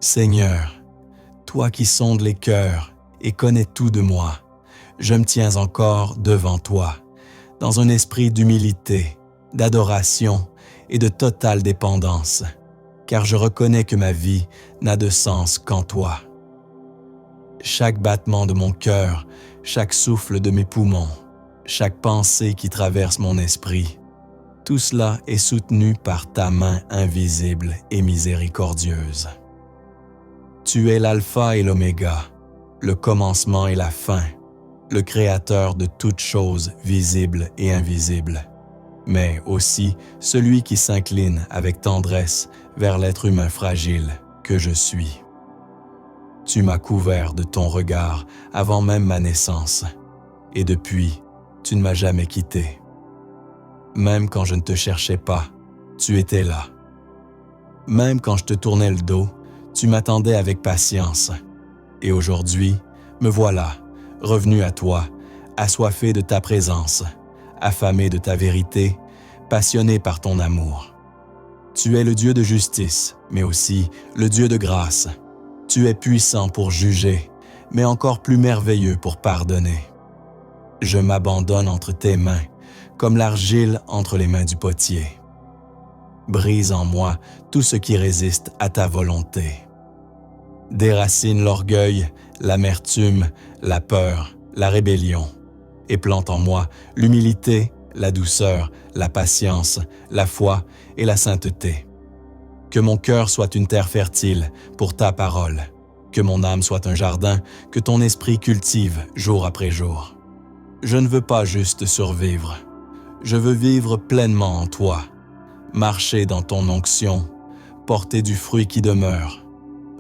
Seigneur, toi qui sondes les cœurs et connais tout de moi, je me tiens encore devant toi, dans un esprit d'humilité, d'adoration et de totale dépendance, car je reconnais que ma vie n'a de sens qu'en toi. Chaque battement de mon cœur, chaque souffle de mes poumons, chaque pensée qui traverse mon esprit, tout cela est soutenu par ta main invisible et miséricordieuse. Tu es l'alpha et l'oméga, le commencement et la fin, le créateur de toutes choses visibles et invisibles, mais aussi celui qui s'incline avec tendresse vers l'être humain fragile que je suis. Tu m'as couvert de ton regard avant même ma naissance, et depuis, tu ne m'as jamais quitté. Même quand je ne te cherchais pas, tu étais là. Même quand je te tournais le dos, tu m'attendais avec patience. Et aujourd'hui, me voilà, revenu à toi, assoiffé de ta présence, affamé de ta vérité, passionné par ton amour. Tu es le Dieu de justice, mais aussi le Dieu de grâce. Tu es puissant pour juger, mais encore plus merveilleux pour pardonner. Je m'abandonne entre tes mains, comme l'argile entre les mains du potier. Brise en moi tout ce qui résiste à ta volonté. Déracine l'orgueil, l'amertume, la peur, la rébellion, et plante en moi l'humilité, la douceur, la patience, la foi et la sainteté. Que mon cœur soit une terre fertile pour ta parole, que mon âme soit un jardin que ton esprit cultive jour après jour. Je ne veux pas juste survivre, je veux vivre pleinement en toi, marcher dans ton onction, porter du fruit qui demeure,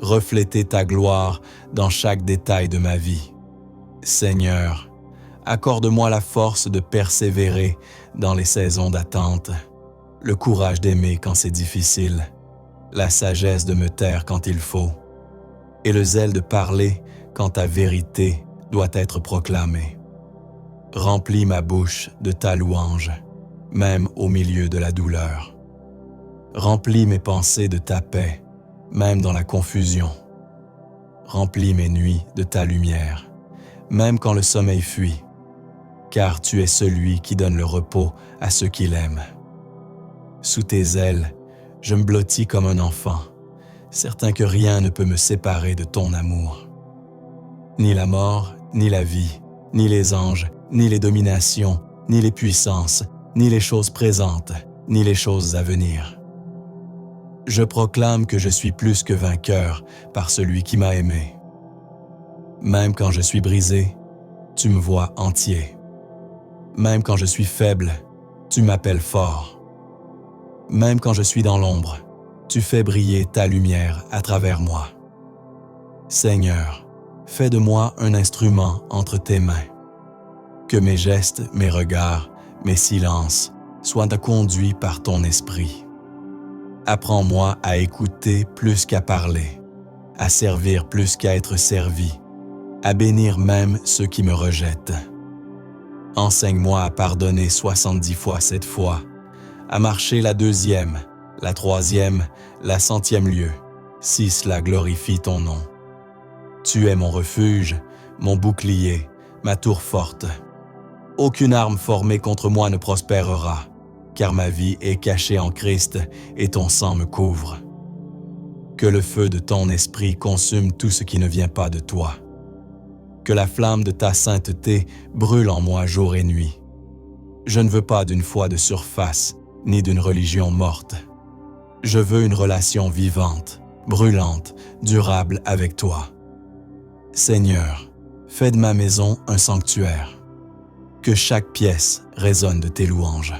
refléter ta gloire dans chaque détail de ma vie. Seigneur, accorde-moi la force de persévérer dans les saisons d'attente, le courage d'aimer quand c'est difficile, la sagesse de me taire quand il faut, et le zèle de parler quand ta vérité doit être proclamée. Remplis ma bouche de ta louange, même au milieu de la douleur. Remplis mes pensées de ta paix, même dans la confusion. Remplis mes nuits de ta lumière, même quand le sommeil fuit, car tu es celui qui donne le repos à ceux qui l'aiment. Sous tes ailes, je me blottis comme un enfant, certain que rien ne peut me séparer de ton amour. Ni la mort, ni la vie, ni les anges, ni les dominations, ni les puissances, ni les choses présentes, ni les choses à venir. Je proclame que je suis plus que vainqueur par celui qui m'a aimé. Même quand je suis brisé, tu me vois entier. Même quand je suis faible, tu m'appelles fort. Même quand je suis dans l'ombre, tu fais briller ta lumière à travers moi. Seigneur, fais de moi un instrument entre tes mains. Que mes gestes, mes regards, mes silences soient conduits par ton esprit. Apprends-moi à écouter plus qu'à parler, à servir plus qu'à être servi, à bénir même ceux qui me rejettent. Enseigne-moi à pardonner 70 fois 7 fois, à marcher la 2e, la 3e, la 100e lieu, si cela glorifie ton nom. Tu es mon refuge, mon bouclier, ma tour forte. Aucune arme formée contre moi ne prospérera, car ma vie est cachée en Christ et ton sang me couvre. Que le feu de ton esprit consume tout ce qui ne vient pas de toi. Que la flamme de ta sainteté brûle en moi jour et nuit. Je ne veux pas d'une foi de surface, ni d'une religion morte. Je veux une relation vivante, brûlante, durable avec toi. Seigneur, fais de ma maison un sanctuaire. Que chaque pièce résonne de tes louanges.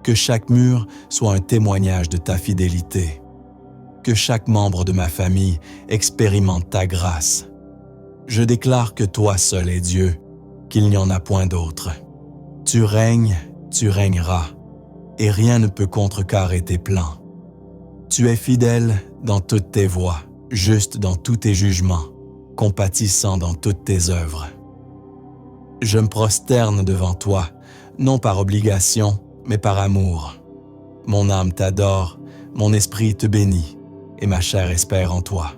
Que chaque mur soit un témoignage de ta fidélité. Que chaque membre de ma famille expérimente ta grâce. Je déclare que toi seul es Dieu, qu'il n'y en a point d'autre. Tu règnes, tu régneras, et rien ne peut contrecarrer tes plans. Tu es fidèle dans toutes tes voies, juste dans tous tes jugements, compatissant dans toutes tes œuvres. Je me prosterne devant toi, non par obligation, mais par amour. Mon âme t'adore, mon esprit te bénit, et ma chair espère en toi.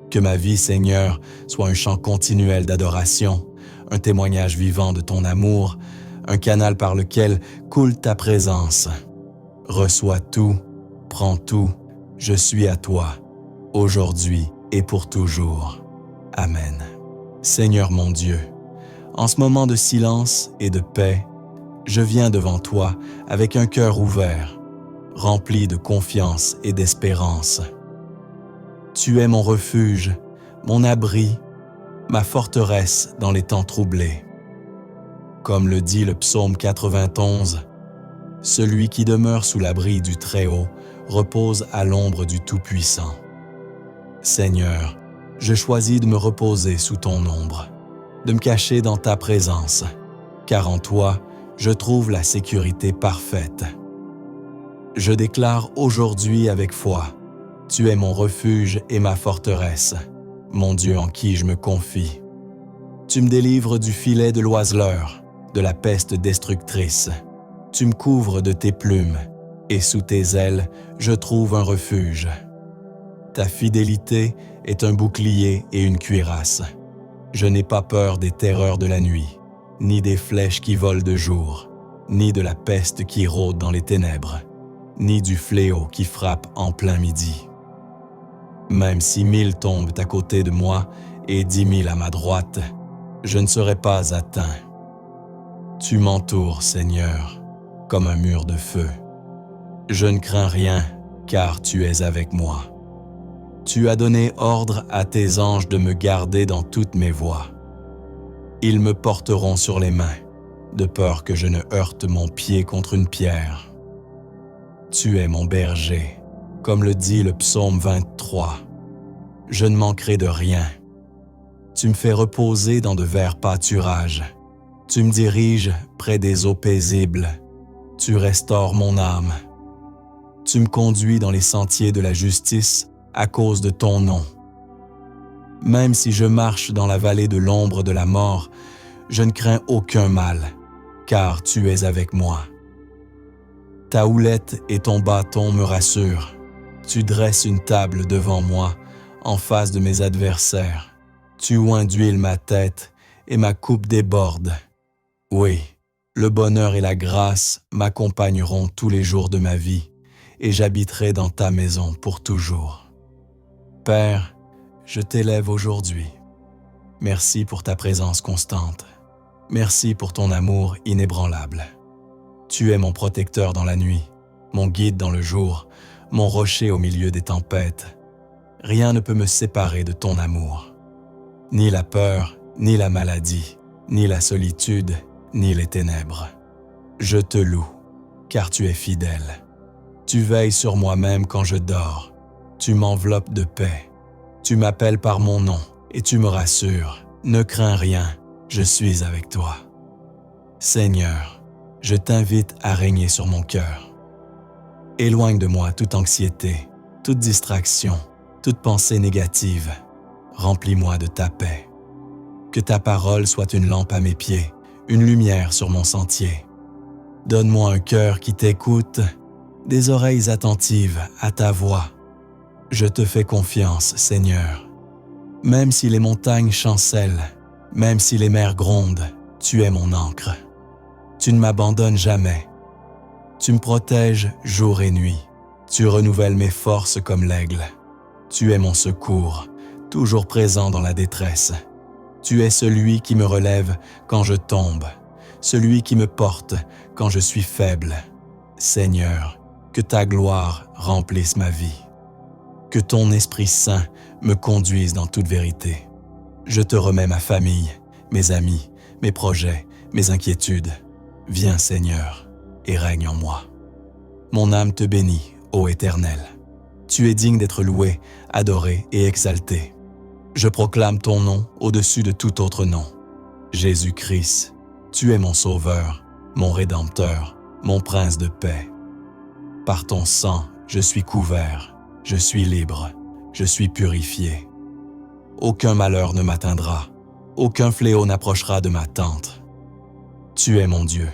Que ma vie, Seigneur, soit un chant continuel d'adoration, un témoignage vivant de ton amour, un canal par lequel coule ta présence. Reçois tout, prends tout, je suis à toi, aujourd'hui et pour toujours. Amen. Seigneur mon Dieu, en ce moment de silence et de paix, je viens devant toi avec un cœur ouvert, rempli de confiance et d'espérance. Tu es mon refuge, mon abri, ma forteresse dans les temps troublés. Comme le dit le psaume 91, « Celui qui demeure sous l'abri du Très-Haut repose à l'ombre du Tout-Puissant. » Seigneur, je choisis de me reposer sous ton ombre, de me cacher dans ta présence, car en toi, je trouve la sécurité parfaite. Je déclare aujourd'hui avec foi, tu es mon refuge et ma forteresse, mon Dieu en qui je me confie. Tu me délivres du filet de l'oiseleur, de la peste destructrice. Tu me couvres de tes plumes, et sous tes ailes, je trouve un refuge. Ta fidélité est un bouclier et une cuirasse. Je n'ai pas peur des terreurs de la nuit, ni des flèches qui volent de jour, ni de la peste qui rôde dans les ténèbres, ni du fléau qui frappe en plein midi. Même si 1000 tombent à côté de moi et 10 000 à ma droite, je ne serai pas atteint. Tu m'entoures, Seigneur, comme un mur de feu. Je ne crains rien, car tu es avec moi. Tu as donné ordre à tes anges de me garder dans toutes mes voies. Ils me porteront sur les mains, de peur que je ne heurte mon pied contre une pierre. Tu es mon berger, comme le dit le psaume 23. Je ne manquerai de rien. Tu me fais reposer dans de verts pâturages. Tu me diriges près des eaux paisibles. Tu restaures mon âme. Tu me conduis dans les sentiers de la justice à cause de ton nom. Même si je marche dans la vallée de l'ombre de la mort, je ne crains aucun mal, car tu es avec moi. Ta houlette et ton bâton me rassurent. Tu dresses une table devant moi, en face de mes adversaires. Tu oins d'huile ma tête et ma coupe déborde. Oui, le bonheur et la grâce m'accompagneront tous les jours de ma vie, et j'habiterai dans ta maison pour toujours. Père, je t'élève aujourd'hui. Merci pour ta présence constante. Merci pour ton amour inébranlable. Tu es mon protecteur dans la nuit, mon guide dans le jour, mon rocher au milieu des tempêtes. Rien ne peut me séparer de ton amour. Ni la peur, ni la maladie, ni la solitude, ni les ténèbres. Je te loue, car tu es fidèle. Tu veilles sur moi-même quand je dors. Tu m'enveloppes de paix. Tu m'appelles par mon nom et tu me rassures. Ne crains rien, je suis avec toi. Seigneur, je t'invite à régner sur mon cœur. Éloigne de moi toute anxiété, toute distraction, toute pensée négative. Remplis-moi de ta paix. Que ta parole soit une lampe à mes pieds, une lumière sur mon sentier. Donne-moi un cœur qui t'écoute, des oreilles attentives à ta voix. Je te fais confiance, Seigneur. Même si les montagnes chancellent, même si les mers grondent, tu es mon ancre. Tu ne m'abandonnes jamais. Tu me protèges jour et nuit. Tu renouvelles mes forces comme l'aigle. Tu es mon secours, toujours présent dans la détresse. Tu es celui qui me relève quand je tombe, celui qui me porte quand je suis faible. Seigneur, que ta gloire remplisse ma vie. Que ton Esprit Saint me conduise dans toute vérité. Je te remets ma famille, mes amis, mes projets, mes inquiétudes. Viens, Seigneur, et règne en moi. Mon âme te bénit, ô Éternel. Tu es digne d'être loué, adoré et exalté. Je proclame ton nom au-dessus de tout autre nom. Jésus-Christ, tu es mon Sauveur, mon Rédempteur, mon Prince de paix. Par ton sang, je suis couvert, je suis libre, je suis purifié. Aucun malheur ne m'atteindra, aucun fléau n'approchera de ma tente. Tu es mon Dieu,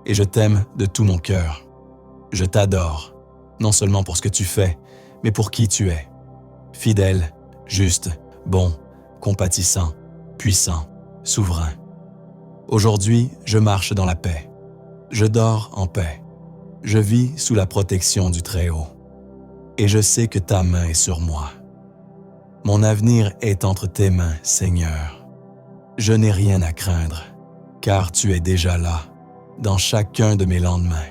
et je t'aime de tout mon cœur. Je t'adore, non seulement pour ce que tu fais, mais pour qui tu es. Fidèle, juste, bon, compatissant, puissant, souverain. Aujourd'hui, je marche dans la paix. Je dors en paix. Je vis sous la protection du Très-Haut. Et je sais que ta main est sur moi. Mon avenir est entre tes mains, Seigneur. Je n'ai rien à craindre, car tu es déjà là, dans chacun de mes lendemains.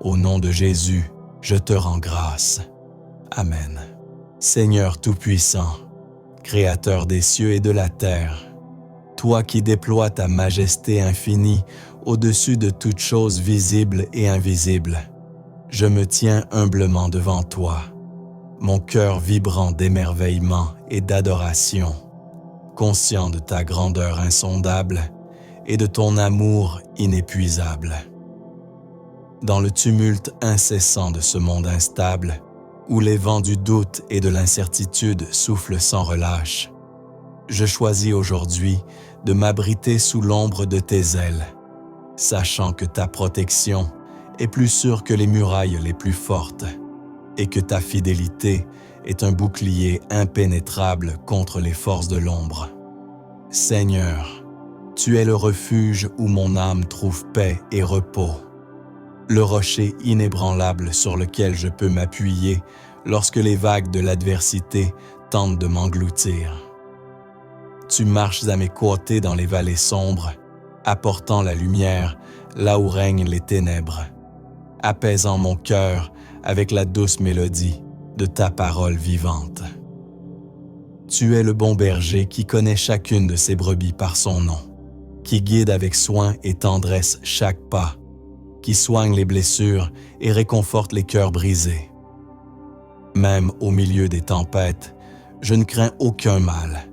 Au nom de Jésus, je te rends grâce. Amen. Seigneur Tout-Puissant, Créateur des cieux et de la terre, toi qui déploies ta majesté infinie au-dessus de toutes choses visibles et invisibles, je me tiens humblement devant toi, mon cœur vibrant d'émerveillement et d'adoration, conscient de ta grandeur insondable et de ton amour inépuisable. Dans le tumulte incessant de ce monde instable, où les vents du doute et de l'incertitude soufflent sans relâche, je choisis aujourd'hui de m'abriter sous l'ombre de tes ailes, sachant que ta protection est plus sûre que les murailles les plus fortes et que ta fidélité est un bouclier impénétrable contre les forces de l'ombre. Seigneur, tu es le refuge où mon âme trouve paix et repos, le rocher inébranlable sur lequel je peux m'appuyer lorsque les vagues de l'adversité tentent de m'engloutir. Tu marches à mes côtés dans les vallées sombres, apportant la lumière là où règnent les ténèbres, apaisant mon cœur avec la douce mélodie de ta parole vivante. Tu es le bon berger qui connaît chacune de ses brebis par son nom, qui guide avec soin et tendresse chaque pas, qui soigne les blessures et réconforte les cœurs brisés. Même au milieu des tempêtes, je ne crains aucun mal,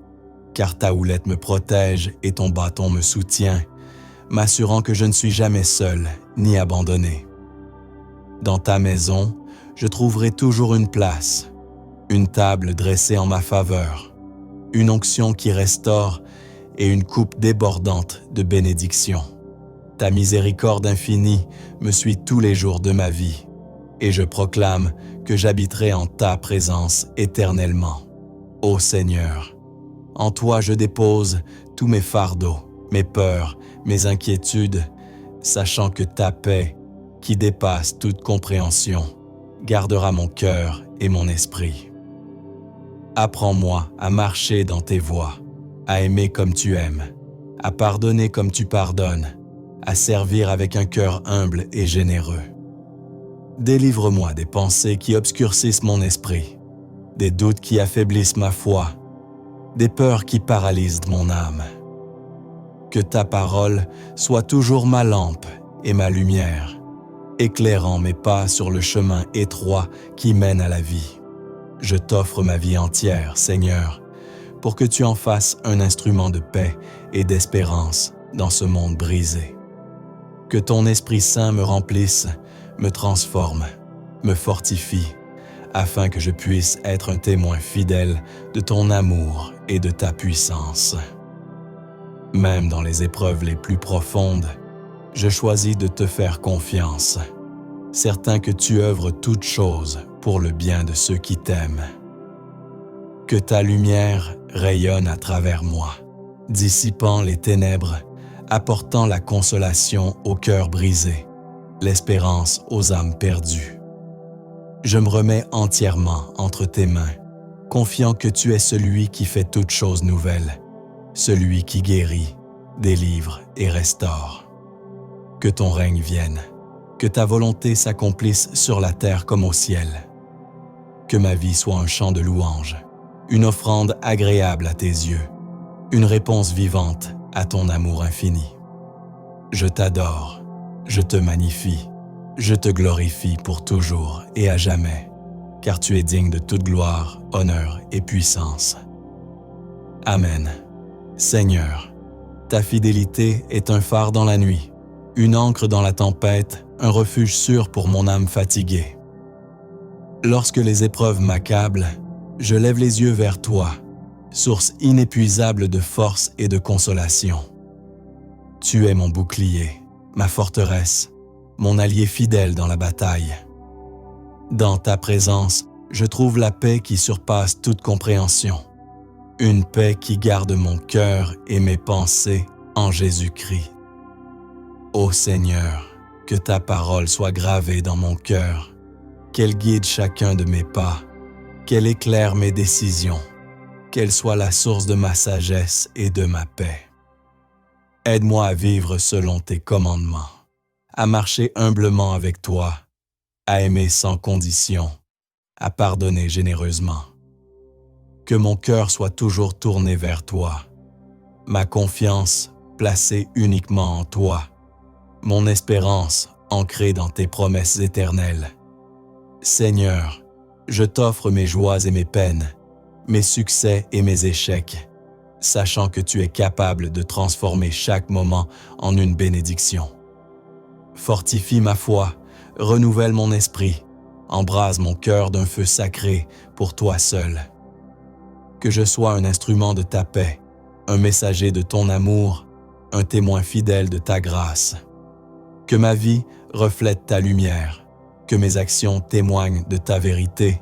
car ta houlette me protège et ton bâton me soutient, m'assurant que je ne suis jamais seul ni abandonné. Dans ta maison, je trouverai toujours une place, une table dressée en ma faveur, une onction qui restaure et une coupe débordante de bénédictions. Ta miséricorde infinie me suit tous les jours de ma vie, et je proclame que j'habiterai en ta présence éternellement. Ô Seigneur, en toi je dépose tous mes fardeaux, mes peurs, mes inquiétudes, sachant que ta paix, qui dépasse toute compréhension, gardera mon cœur et mon esprit. Apprends-moi à marcher dans tes voies, à aimer comme tu aimes, à pardonner comme tu pardonnes, à servir avec un cœur humble et généreux. Délivre-moi des pensées qui obscurcissent mon esprit, des doutes qui affaiblissent ma foi, des peurs qui paralysent mon âme. Que ta parole soit toujours ma lampe et ma lumière, éclairant mes pas sur le chemin étroit qui mène à la vie. Je t'offre ma vie entière, Seigneur, pour que tu en fasses un instrument de paix et d'espérance dans ce monde brisé. Que ton Esprit Saint me remplisse, me transforme, me fortifie, afin que je puisse être un témoin fidèle de ton amour et de ta puissance. Même dans les épreuves les plus profondes, je choisis de te faire confiance, certain que tu œuvres toutes choses pour le bien de ceux qui t'aiment. Que ta lumière rayonne à travers moi, dissipant les ténèbres, apportant la consolation aux cœurs brisés, l'espérance aux âmes perdues. Je me remets entièrement entre tes mains, confiant que tu es celui qui fait toutes choses nouvelles, celui qui guérit, délivre et restaure. Que ton règne vienne, que ta volonté s'accomplisse sur la terre comme au ciel. Que ma vie soit un chant de louange, une offrande agréable à tes yeux, une réponse vivante à ton amour infini. Je t'adore, je te magnifie, je te glorifie pour toujours et à jamais, car tu es digne de toute gloire, honneur et puissance. Amen. Seigneur, ta fidélité est un phare dans la nuit, une ancre dans la tempête, un refuge sûr pour mon âme fatiguée. Lorsque les épreuves m'accablent, je lève les yeux vers toi, source inépuisable de force et de consolation. Tu es mon bouclier, ma forteresse, mon allié fidèle dans la bataille. Dans ta présence, je trouve la paix qui surpasse toute compréhension. une paix qui garde mon cœur et mes pensées en Jésus-Christ. Ô Seigneur, que ta parole soit gravée dans mon cœur, qu'elle guide chacun de mes pas, qu'elle éclaire mes décisions, qu'elle soit la source de ma sagesse et de ma paix. Aide-moi à vivre selon tes commandements, à marcher humblement avec toi, à aimer sans condition, à pardonner généreusement. Que mon cœur soit toujours tourné vers toi, ma confiance placée uniquement en toi, mon espérance ancrée dans tes promesses éternelles. Seigneur, je t'offre mes joies et mes peines, mes succès et mes échecs, sachant que tu es capable de transformer chaque moment en une bénédiction. Fortifie ma foi, renouvelle mon esprit, embrase mon cœur d'un feu sacré pour toi seul. Que je sois un instrument de ta paix, un messager de ton amour, un témoin fidèle de ta grâce. Que ma vie reflète ta lumière, que mes actions témoignent de ta vérité,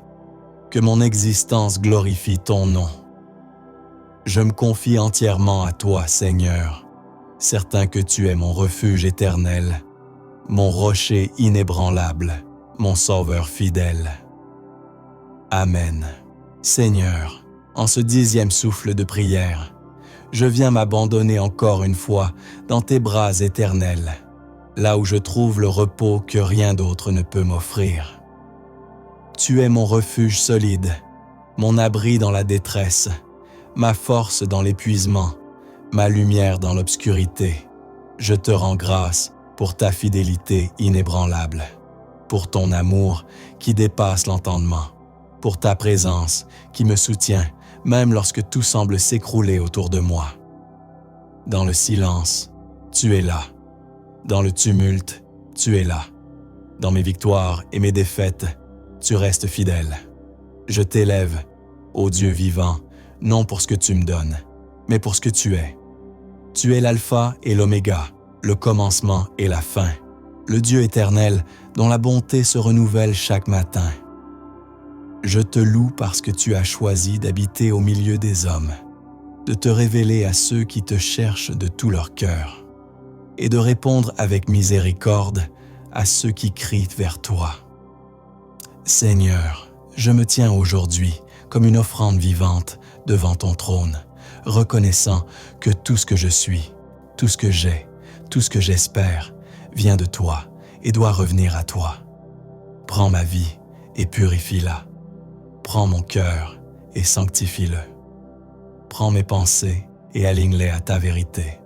que mon existence glorifie ton nom. Je me confie entièrement à toi, Seigneur, certain que tu es mon refuge éternel, mon rocher inébranlable, mon sauveur fidèle. Amen. Seigneur, en ce 10e souffle de prière, je viens m'abandonner encore une fois dans tes bras éternels, là où je trouve le repos que rien d'autre ne peut m'offrir. Tu es mon refuge solide, mon abri dans la détresse, ma force dans l'épuisement, ma lumière dans l'obscurité. Je te rends grâce pour ta fidélité inébranlable, pour ton amour qui dépasse l'entendement, pour ta présence qui me soutient même lorsque tout semble s'écrouler autour de moi. Dans le silence, tu es là. Dans le tumulte, tu es là. Dans mes victoires et mes défaites, tu restes fidèle. Je t'élève, ô Dieu vivant, non pour ce que tu me donnes, mais pour ce que tu es. Tu es l'alpha et l'oméga, le commencement et la fin, le Dieu éternel dont la bonté se renouvelle chaque matin. Je te loue parce que tu as choisi d'habiter au milieu des hommes, de te révéler à ceux qui te cherchent de tout leur cœur, et de répondre avec miséricorde à ceux qui crient vers toi. Seigneur, je me tiens aujourd'hui comme une offrande vivante devant ton trône, reconnaissant que tout ce que je suis, tout ce que j'ai, tout ce que j'espère vient de toi et doit revenir à toi. Prends ma vie et purifie-la. Prends mon cœur et sanctifie-le. Prends mes pensées et aligne-les à ta vérité.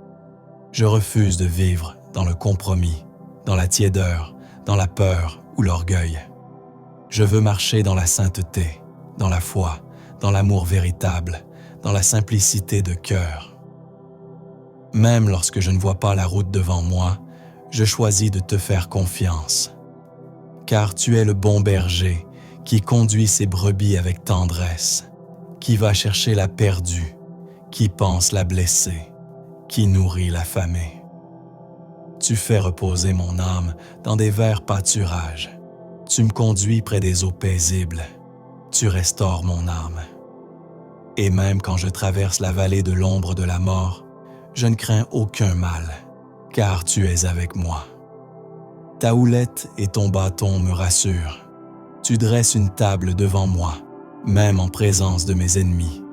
Je refuse de vivre dans le compromis, dans la tiédeur, dans la peur ou l'orgueil. Je veux marcher dans la sainteté, dans la foi, dans l'amour véritable, dans la simplicité de cœur. Même lorsque je ne vois pas la route devant moi, je choisis de te faire confiance. Car tu es le bon berger qui conduit ses brebis avec tendresse, qui va chercher la perdue, qui pense la blessée, qui nourrit l'affamée. Tu fais reposer mon âme dans des verts pâturages. Tu me conduis près des eaux paisibles. Tu restaures mon âme. Et même quand je traverse la vallée de l'ombre de la mort, je ne crains aucun mal, car tu es avec moi. Ta houlette et ton bâton me rassurent. Tu dresses une table devant moi, même en présence de mes ennemis,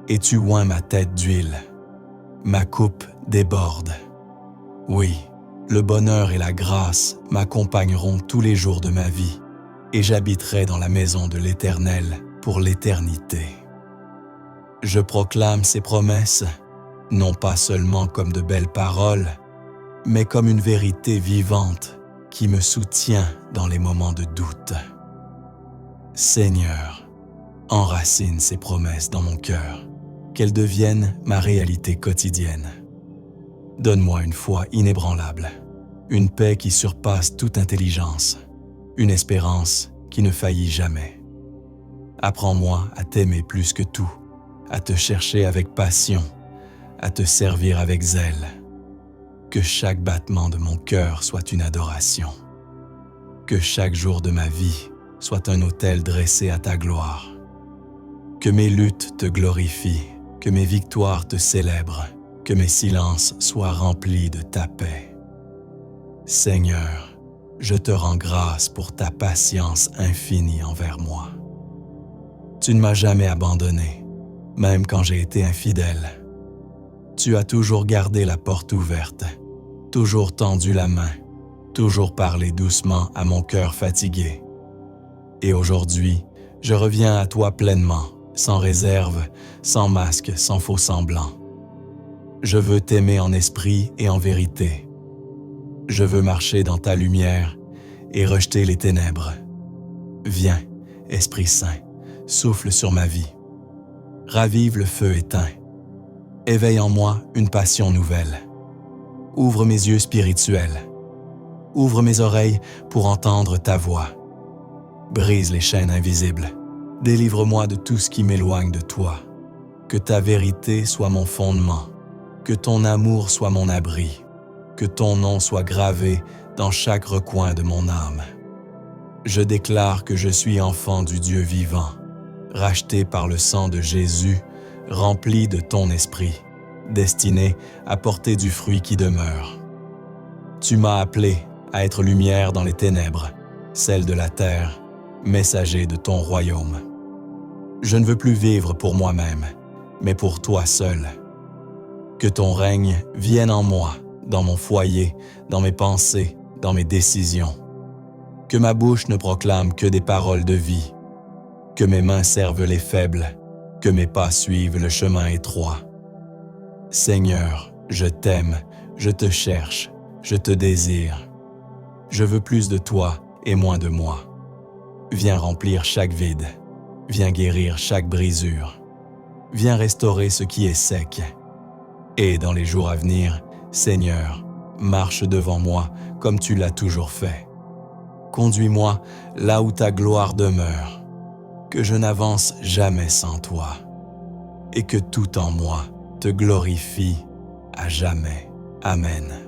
et tu oins ma tête d'huile. Ma coupe déborde. Oui, le bonheur et la grâce m'accompagneront tous les jours de ma vie, et j'habiterai dans la maison de l'Éternel pour l'éternité. Je proclame ces promesses, non pas seulement comme de belles paroles, mais comme une vérité vivante qui me soutient dans les moments de doute. Seigneur, enracine ces promesses dans mon cœur, qu'elles deviennent ma réalité quotidienne. Donne-moi une foi inébranlable, une paix qui surpasse toute intelligence, une espérance qui ne faillit jamais. Apprends-moi à t'aimer plus que tout, à te chercher avec passion, à te servir avec zèle. Que chaque battement de mon cœur soit une adoration. Que chaque jour de ma vie soit un autel dressé à ta gloire. Que mes luttes te glorifient, Que mes victoires te célèbrent, que mes silences soient remplis de ta paix. Seigneur, je te rends grâce pour ta patience infinie envers moi. Tu ne m'as jamais abandonné, même quand j'ai été infidèle. Tu as toujours gardé la porte ouverte, toujours tendu la main, toujours parlé doucement à mon cœur fatigué. Et aujourd'hui, je reviens à toi pleinement, sans réserve, sans masque, sans faux semblant. Je veux t'aimer en esprit et en vérité. Je veux marcher dans ta lumière et rejeter les ténèbres. Viens, Esprit Saint, souffle sur ma vie. Ravive le feu éteint. Éveille en moi une passion nouvelle. Ouvre mes yeux spirituels. Ouvre mes oreilles pour entendre ta voix. Brise les chaînes invisibles. Délivre-moi de tout ce qui m'éloigne de toi. Que ta vérité soit mon fondement. Que ton amour soit mon abri. Que ton nom soit gravé dans chaque recoin de mon âme. Je déclare que je suis enfant du Dieu vivant, racheté par le sang de Jésus, rempli de ton esprit, destiné à porter du fruit qui demeure. Tu m'as appelé à être lumière dans les ténèbres, celle de la terre, messager de ton royaume. Je ne veux plus vivre pour moi-même, mais pour toi seul. Que ton règne vienne en moi, dans mon foyer, dans mes pensées, dans mes décisions. Que ma bouche ne proclame que des paroles de vie. Que mes mains servent les faibles, que mes pas suivent le chemin étroit. Seigneur, je t'aime, je te cherche, je te désire. Je veux plus de toi et moins de moi. Viens remplir chaque vide, viens guérir chaque brisure. Viens restaurer ce qui est sec. Et dans les jours à venir, Seigneur, marche devant moi comme tu l'as toujours fait. Conduis-moi là où ta gloire demeure, que je n'avance jamais sans toi, et que tout en moi te glorifie à jamais. Amen.